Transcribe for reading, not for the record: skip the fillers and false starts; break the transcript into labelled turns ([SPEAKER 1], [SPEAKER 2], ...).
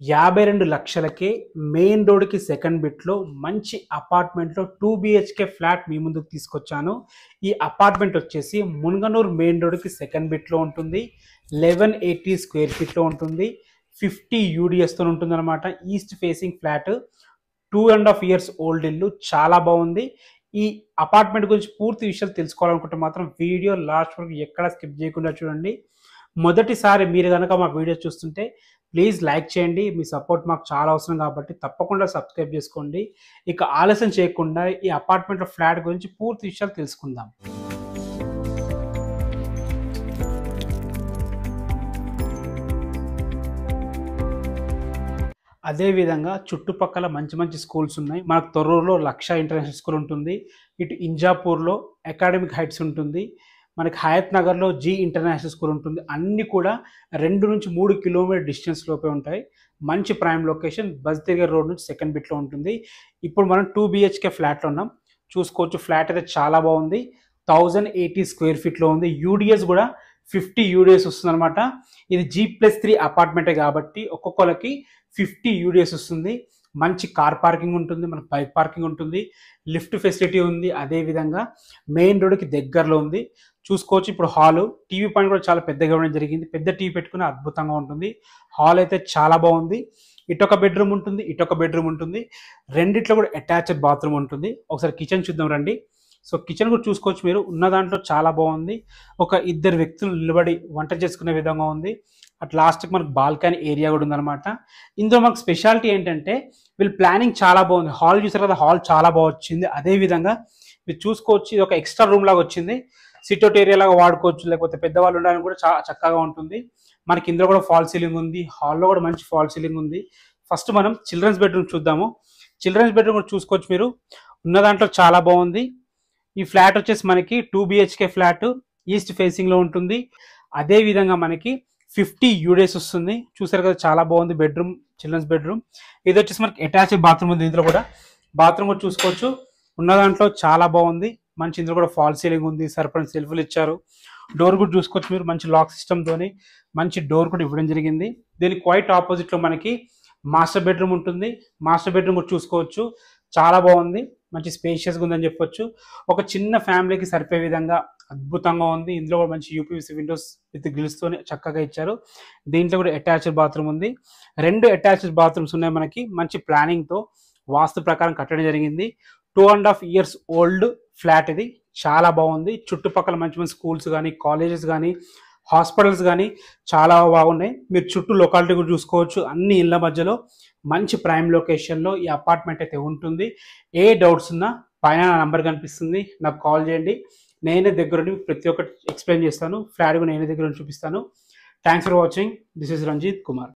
[SPEAKER 1] 52 లక్షలకే main రోడ్‌కి second బిట్‌లో మంచి అపార్ట్మెంట్‌లో 2 బీహెచ్‌కే ఫ్లాట్ మీ ముందుకు తీసుకొచ్చాను. ఈ అపార్ట్మెంట్ వచ్చేసి మునగనూరు మెయిన్ రోడ్‌కి సెకండ్ బిట్‌లో ఉంటుంది. 1180 స్క్వేర్ ఫీట్‌లో ఉంటుంది. 50 యూడీఎస్‌తో ఉంటుందన్నమాట. East facing flat. 2½ years old ఇల్లు. చాలా బాగుంది. ఈ అపార్ట్మెంట్ గురించి పూర్తి విషయాలు తెలుసుకోవాలనుకుంటే మాత్రం వీడియో లాస్ట్ వరకు ఎక్కడ స్కిప్ చేయకుండా చూడండి. మొదటిసారి మీరు గనక మా వీడియో చూస్తుంటే ప్లీజ్ లైక్ చేయండి. మీ సపోర్ట్ మాకు చాలా అవసరం కాబట్టి తప్పకుండా సబ్స్క్రైబ్ చేసుకోండి. ఇక ఆలస్యం చేయకుండా ఈ అపార్ట్మెంట్‌లో ఫ్లాట్ గురించి పూర్తి విషయాలు తెలుసుకుందాం. అదే విధంగా చుట్టుపక్కల మంచి మంచి స్కూల్స్ ఉన్నాయి. మనకు తొర్రూరులో లక్ష ఇంటర్నేషనల్ స్కూల్ ఉంటుంది. ఇటు ఇంజాపూర్‌లో అకాడమిక్ హైట్స్ ఉంటుంది. మనకి హయత్ నగర్‌లో జీ ఇంటర్నేషనల్ స్కూల్ ఉంటుంది. అన్నీ కూడా 2-3 కిలోమీటర్ డిస్టెన్స్ లోపే ఉంటాయి. మంచి ప్రైమ్ లొకేషన్. బస్ తిరిగే రోడ్ నుంచి సెకండ్ బిట్‌లో ఉంటుంది. ఇప్పుడు మనం 2 బీహెచ్‌కే ఫ్లాట్‌లో ఉన్నాం. చూసుకోవచ్చు ఫ్లాట్ అయితే చాలా బాగుంది. 1080 స్క్వేర్ ఫీట్‌లో ఉంది. యూడీఎస్ కూడా 50 యూడీఎస్ వస్తుందన్నమాట. ఇది G+3 అపార్ట్మెంటే కాబట్టి ఒక్కొక్కళ్ళకి 50 యూడీఎస్ వస్తుంది. మంచి కార్ పార్కింగ్ ఉంటుంది. మనకు బైక్ పార్కింగ్ ఉంటుంది. లిఫ్ట్ ఫెసిలిటీ ఉంది. అదేవిధంగా మెయిన్ రోడ్‌కి దగ్గరలో ఉంది. చూసుకోవచ్చు ఇప్పుడు హాలు. టీవీ పాయింట్ కూడా చాలా పెద్దగా ఇవ్వడం జరిగింది. పెద్ద టీవీ పెట్టుకుని అద్భుతంగా ఉంటుంది. హాల్ అయితే చాలా బాగుంది. ఇటొక బెడ్రూమ్ ఉంటుంది. ఇటొక బెడ్రూమ్ ఉంటుంది. రెండిట్లో కూడా అటాచ్డ్ బాత్రూమ్ ఉంటుంది. ఒకసారి కిచెన్ చూద్దాం రండి. సో కిచెన్ కూడా చూసుకోవచ్చు మీరు. ఉన్న దాంట్లో చాలా బాగుంది. ఒక ఇద్దరు వ్యక్తులు నిలబడి వంట చేసుకునే విధంగా ఉంది. అట్ లాస్ట్‌కి మనకు బాల్కనీ ఏరియా కూడా ఉందన్నమాట. ఇందులో మనకు స్పెషాలిటీ ఏంటంటే వీళ్ళు ప్లానింగ్ చాలా బాగుంది. హాల్ చూసారు కదా, హాల్ చాలా బాగా వచ్చింది. అదేవిధంగా మీరు చూసుకోవచ్చు ఇది ఒక ఎక్స్ట్రా రూమ్ లాగా వచ్చింది. సిట్అవుట్ ఏరియా లాగా వాడుకోవచ్చు. లేకపోతే పెద్దవాళ్ళు ఉండడానికి కూడా చాలా చక్కగా ఉంటుంది. మనకి ఇందులో కూడా ఫాల్ సీలింగ్ ఉంది. హాల్లో కూడా మంచి ఫాల్ సీలింగ్ ఉంది. ఫస్ట్ మనం చిల్డ్రన్స్ బెడ్రూమ్ చూద్దాము. చిల్డ్రన్స్ బెడ్రూమ్ కూడా చూసుకోవచ్చు మీరు. ఉన్న దాంట్లో చాలా బాగుంది. ఈ ఫ్లాట్ వచ్చేసి మనకి 2 బీహెచ్‌కే ఫ్లాట్ ఈస్ట్ ఫేసింగ్‌లో ఉంటుంది. అదే విధంగా మనకి 50 యూడీఎస్ వస్తుంది. చూసారు కదా చాలా బాగుంది బెడ్రూమ్, చిల్డ్రన్స్ బెడ్రూమ్. ఇది వచ్చేసి మనకి అటాచ్డ్ బాత్రూమ్ ఉంది. ఇందులో కూడా బాత్రూమ్ కూడా చూసుకోవచ్చు. ఉన్న దాంట్లో చాలా బాగుంది. మంచి ఇందులో కూడా ఫాల్ సీలింగ్ ఉంది. సరిపడిన సెల్ఫ్లు ఇచ్చారు. డోర్ కూడా చూసుకోవచ్చు మీరు. మంచి లాక్ సిస్టమ్‌తోని మంచి డోర్ కూడా ఇవ్వడం జరిగింది. దీనికి క్వైట్ ఆపోజిట్‌లో మనకి మాస్టర్ బెడ్రూమ్ ఉంటుంది. మాస్టర్ బెడ్రూమ్ కూడా చూసుకోవచ్చు. చాలా బాగుంది. మంచి స్పేషియస్‌గా ఉందని చెప్పొచ్చు. ఒక చిన్న ఫ్యామిలీకి సరిపోయే విధంగా అద్భుతంగా ఉంది. ఇందులో కూడా మంచి యూపీవీసీ విండోస్ విత్ గ్రిల్స్‌తోని చక్కగా ఇచ్చారు. దీంట్లో కూడా అటాచ్డ్ బాత్రూమ్ ఉంది. 2 అటాచ్డ్ బాత్రూమ్స్ ఉన్నాయి మనకి. మంచి ప్లానింగ్‌తో వాస్తు ప్రకారం కట్టడం జరిగింది. 2½ ఇయర్స్ ఓల్డ్ ఫ్లాట్ ఇది. చాలా బాగుంది. చుట్టుపక్కల మంచి మంచి స్కూల్స్ గానీ, కాలేజెస్ గానీ, హాస్పిటల్స్ గానీ చాలా బాగున్నాయి. మీరు చుట్టూ లొకాలిటీ కూడా చూసుకోవచ్చు. అన్ని ఇళ్ళ మధ్యలో మంచి ప్రైమ్ లొకేషన్‌లో ఈ అపార్ట్మెంట్ అయితే ఉంటుంది. ఏ డౌట్స్ ఉన్నా పైన నా నంబర్ కనిపిస్తుంది. నాకు కాల్ చేయండి. నేనే దగ్గరుండి ప్రతి ఒక్కటి ఎక్స్‌ప్లెయిన్ చేస్తాను. ఫ్లాట్ కూడా నేనే దగ్గరుండి చూపిస్తాను. Thanks for watching. This is Ranjith Kumar.